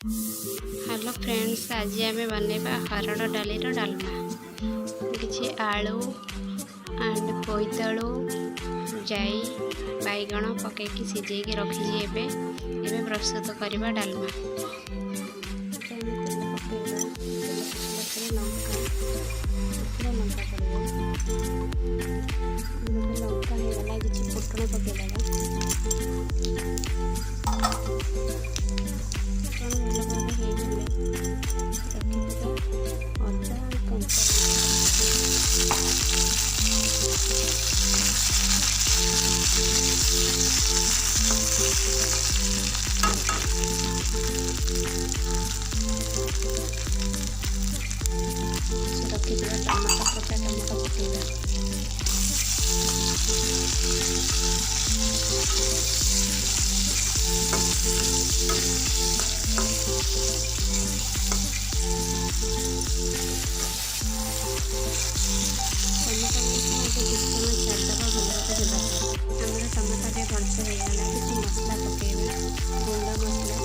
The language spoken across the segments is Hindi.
हेलो फ्रेंड्स, आज आम बनवा हरड़ डाली डालमा। किसी आलू एंड बोईतालु जाई बैगण पकईकि सिझेकी रखी एबे प्रस्तुत करवा डालमा। लंका होगा किसी फुटण पकईदेगा। रखिए टमाटो कटा टमाटो पकईदा। टमाटा भी भलसे होगा किसी मसला पकेबा गुंड मसला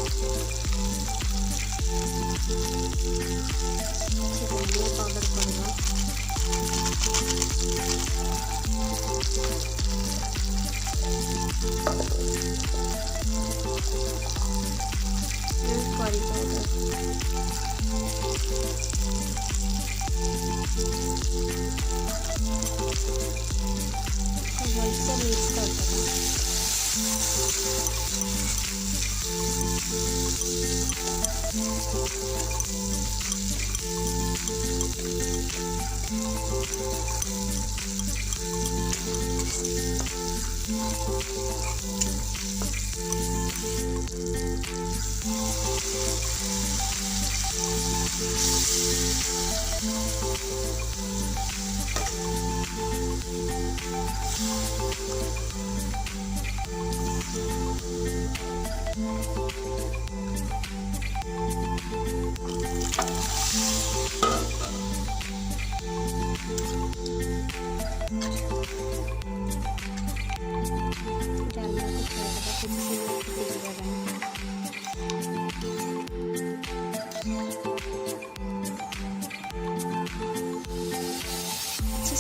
धनिया पाउडर पड़ेगा। करी पाउडर भलसे मिक्स कर देगा।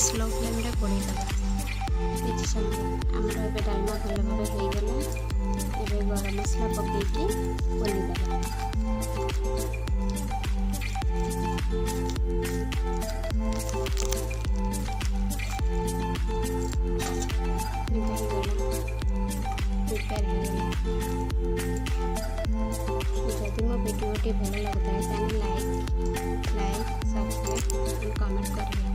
स्लो फ्लेम रे पोड़ी दबा किसी समय आमर ए डालमा भल भाव होगला। ए गरम मसला पकईकि ओल्ही दबा। प्रिपेयर होगा। जदि मो वीडियो भल लगता है लाइक सब्सक्राइब एंड कमेंट करें।